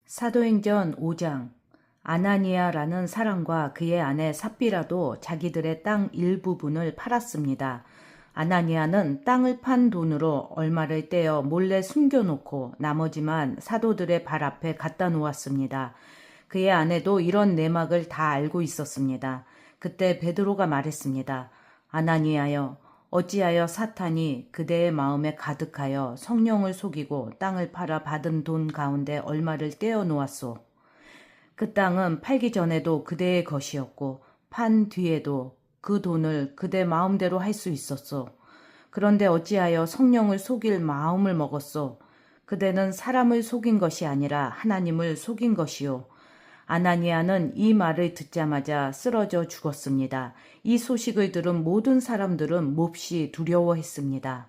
사도행전 5장. 아나니아라는 사람과 그의 아내 삽비라도 자기들의 땅 일부분을 팔았습니다. 아나니아는 땅을 판 돈으로 얼마를 떼어 몰래 숨겨놓고 나머지만 사도들의 발 앞에 갖다 놓았습니다. 그의 아내도 이런 내막을 다 알고 있었습니다. 그때 베드로가 말했습니다. 아나니아여, 어찌하여 사탄이 그대의 마음에 가득하여 성령을 속이고 땅을 팔아 받은 돈 가운데 얼마를 떼어 놓았소. 그 땅은 팔기 전에도 그대의 것이었고 판 뒤에도 그 돈을 그대 마음대로 할 수 있었소. 그런데 어찌하여 성령을 속일 마음을 먹었소. 그대는 사람을 속인 것이 아니라 하나님을 속인 것이요. 아나니아는 이 말을 듣자마자 쓰러져 죽었습니다. 이 소식을 들은 모든 사람들은 몹시 두려워했습니다.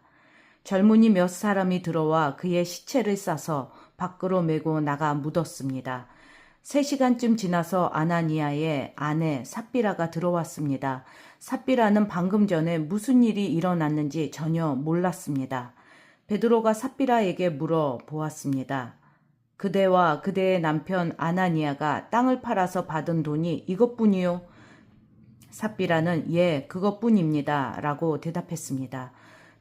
젊은이 몇 사람이 들어와 그의 시체를 싸서 밖으로 메고 나가 묻었습니다. 3시간쯤 지나서 아나니아의 아내 삽비라가 들어왔습니다. 삽비라는 방금 전에 무슨 일이 일어났는지 전혀 몰랐습니다. 베드로가 삽비라에게 물어보았습니다. 그대와 그대의 남편 아나니아가 땅을 팔아서 받은 돈이 이것뿐이요? 삽비라는 예, 그것뿐입니다. 라고 대답했습니다.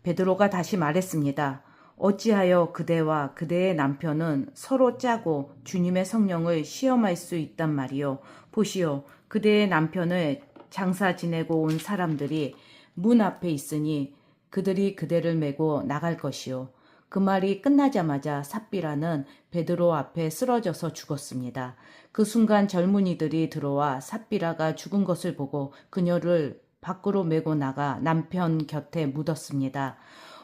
베드로가 다시 말했습니다. 어찌하여 그대와 그대의 남편은 서로 짜고 주님의 성령을 시험할 수 있단 말이요. 보시오, 그대의 남편을 장사 지내고 온 사람들이 문 앞에 있으니 그들이 그대를 메고 나갈 것이요. 그 말이 끝나자마자 삽비라는 베드로 앞에 쓰러져서 죽었습니다. 그 순간 젊은이들이 들어와 삽비라가 죽은 것을 보고 그녀를 밖으로 메고 나가 남편 곁에 묻었습니다.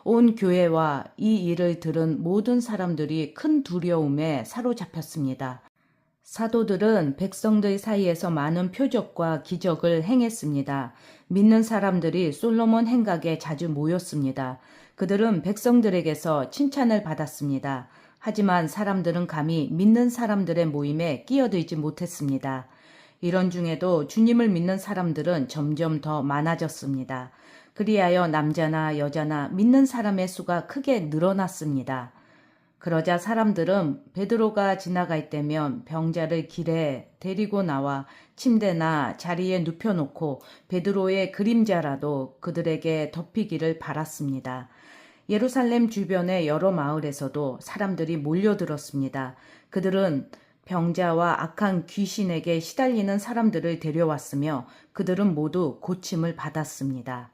온 교회와 이 일을 들은 모든 사람들이 큰 두려움에 사로잡혔습니다. 사도들은 백성들 사이에서 많은 표적과 기적을 행했습니다. 믿는 사람들이 솔로몬 행각에 자주 모였습니다. 그들은 백성들에게서 칭찬을 받았습니다. 하지만 사람들은 감히 믿는 사람들의 모임에 끼어들지 못했습니다. 이런 중에도 주님을 믿는 사람들은 점점 더 많아졌습니다. 그리하여 남자나 여자나 믿는 사람의 수가 크게 늘어났습니다. 그러자 사람들은 베드로가 지나갈 때면 병자를 길에 데리고 나와 침대나 자리에 눕혀놓고 베드로의 그림자라도 그들에게 덮이기를 바랐습니다. 예루살렘 주변의 여러 마을에서도 사람들이 몰려들었습니다. 그들은 병자와 악한 귀신에게 시달리는 사람들을 데려왔으며 그들은 모두 고침을 받았습니다.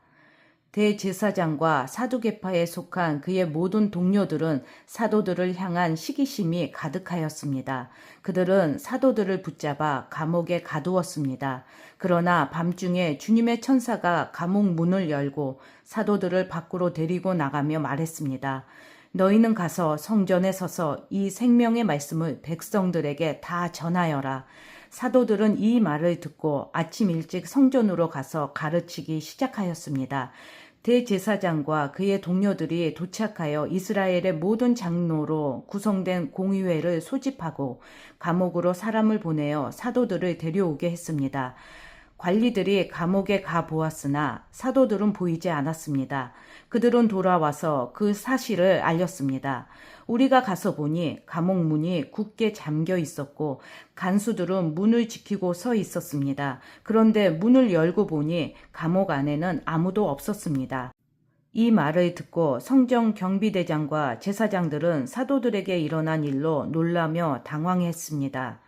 대제사장과 사두개파에 속한 그의 모든 동료들은 사도들을 향한 시기심이 가득하였습니다. 그들은 사도들을 붙잡아 감옥에 가두었습니다. 그러나 밤중에 주님의 천사가 감옥 문을 열고 사도들을 밖으로 데리고 나가며 말했습니다. 너희는 가서 성전에 서서 이 생명의 말씀을 백성들에게 다 전하여라. 사도들은 이 말을 듣고 아침 일찍 성전으로 가서 가르치기 시작하였습니다. 대제사장과 그의 동료들이 도착하여 이스라엘의 모든 장로로 구성된 공의회를 소집하고 감옥으로 사람을 보내어 사도들을 데려오게 했습니다. 관리들이 감옥에 가 보았으나 사도들은 보이지 않았습니다. 그들은 돌아와서 그 사실을 알렸습니다. 우리가 가서 보니 감옥 문이 굳게 잠겨 있었고 간수들은 문을 지키고 서 있었습니다. 그런데 문을 열고 보니 감옥 안에는 아무도 없었습니다. 이 말을 듣고 성전 경비대장과 제사장들은 사도들에게 일어난 일로 놀라며 당황했습니다.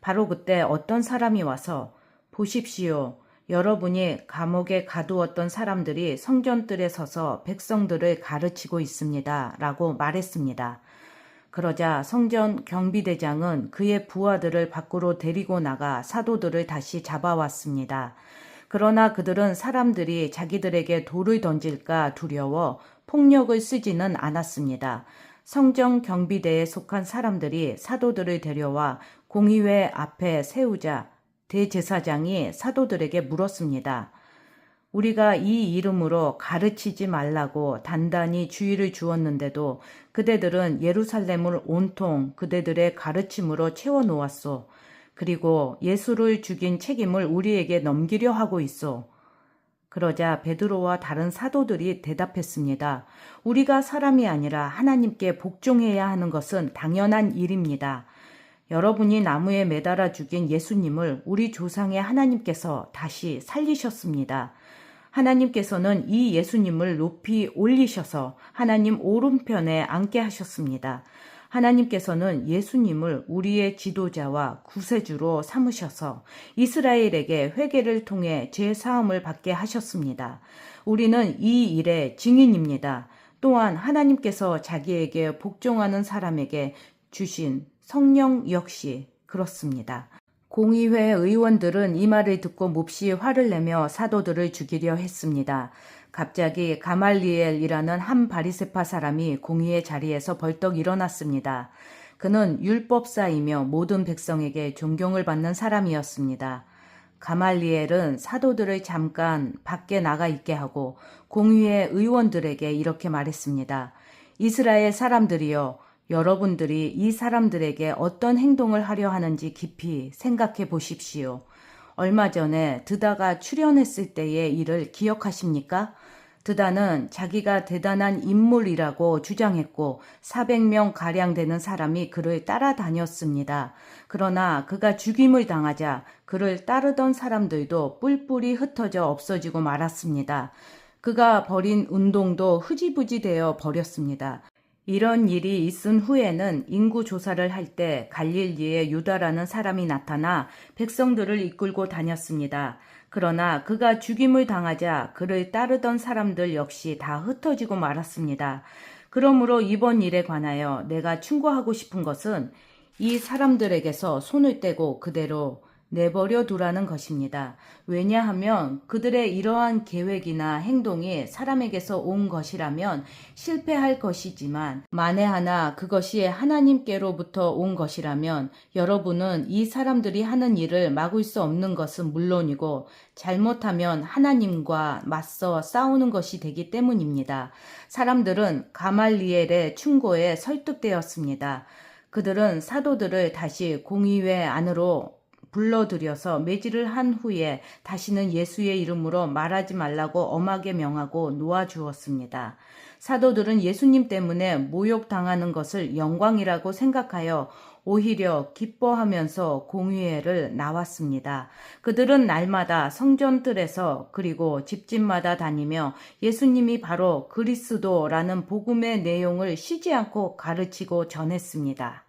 바로 그때 어떤 사람이 와서 보십시오. 여러분이 감옥에 가두었던 사람들이 성전뜰에 서서 백성들을 가르치고 있습니다. 라고 말했습니다. 그러자 성전 경비대장은 그의 부하들을 밖으로 데리고 나가 사도들을 다시 잡아왔습니다. 그러나 그들은 사람들이 자기들에게 돌을 던질까 두려워 폭력을 쓰지는 않았습니다. 성전 경비대에 속한 사람들이 사도들을 데려와 공의회 앞에 세우자 대제사장이 사도들에게 물었습니다. 우리가 이 이름으로 가르치지 말라고 단단히 주의를 주었는데도 그대들은 예루살렘을 온통 그대들의 가르침으로 채워놓았소. 그리고 예수를 죽인 책임을 우리에게 넘기려 하고 있소. 그러자 베드로와 다른 사도들이 대답했습니다. 우리가 사람이 아니라 하나님께 복종해야 하는 것은 당연한 일입니다. 여러분이 나무에 매달아 죽인 예수님을 우리 조상의 하나님께서 다시 살리셨습니다. 하나님께서는 이 예수님을 높이 올리셔서 하나님 오른편에 앉게 하셨습니다. 하나님께서는 예수님을 우리의 지도자와 구세주로 삼으셔서 이스라엘에게 회개를 통해 죄사함을 받게 하셨습니다. 우리는 이 일의 증인입니다. 또한 하나님께서 자기에게 복종하는 사람에게 주신 성령 역시 그렇습니다. 공의회 의원들은 이 말을 듣고 몹시 화를 내며 사도들을 죽이려 했습니다. 갑자기 가말리엘이라는 한 바리새파 사람이 공의의 자리에서 벌떡 일어났습니다. 그는 율법사이며 모든 백성에게 존경을 받는 사람이었습니다. 가말리엘은 사도들을 잠깐 밖에 나가 있게 하고 공의회 의원들에게 이렇게 말했습니다. 이스라엘 사람들이여, 여러분들이 이 사람들에게 어떤 행동을 하려 하는지 깊이 생각해 보십시오. 얼마 전에 드다가 출연했을 때의 일을 기억하십니까? 드다는 자기가 대단한 인물이라고 주장했고 400명 가량 되는 사람이 그를 따라다녔습니다. 그러나 그가 죽임을 당하자 그를 따르던 사람들도 뿔뿔이 흩어져 없어지고 말았습니다. 그가 벌인 운동도 흐지부지 되어 버렸습니다. 이런 일이 있은 후에는 인구 조사를 할 때 갈릴리에 유다라는 사람이 나타나 백성들을 이끌고 다녔습니다. 그러나 그가 죽임을 당하자 그를 따르던 사람들 역시 다 흩어지고 말았습니다. 그러므로 이번 일에 관하여 내가 충고하고 싶은 것은 이 사람들에게서 손을 떼고 그대로 내버려 두라는 것입니다. 왜냐하면 그들의 이러한 계획이나 행동이 사람에게서 온 것이라면 실패할 것이지만 만에 하나 그것이 하나님께로부터 온 것이라면 여러분은 이 사람들이 하는 일을 막을 수 없는 것은 물론이고 잘못하면 하나님과 맞서 싸우는 것이 되기 때문입니다. 사람들은 가말리엘의 충고에 설득되었습니다. 그들은 사도들을 다시 공의회 안으로 불러들여서 매질을 한 후에 다시는 예수의 이름으로 말하지 말라고 엄하게 명하고 놓아주었습니다. 사도들은 예수님 때문에 모욕당하는 것을 영광이라고 생각하여 오히려 기뻐하면서 공의회를 나왔습니다. 그들은 날마다 성전들에서 그리고 집집마다 다니며 예수님이 바로 그리스도라는 복음의 내용을 쉬지 않고 가르치고 전했습니다.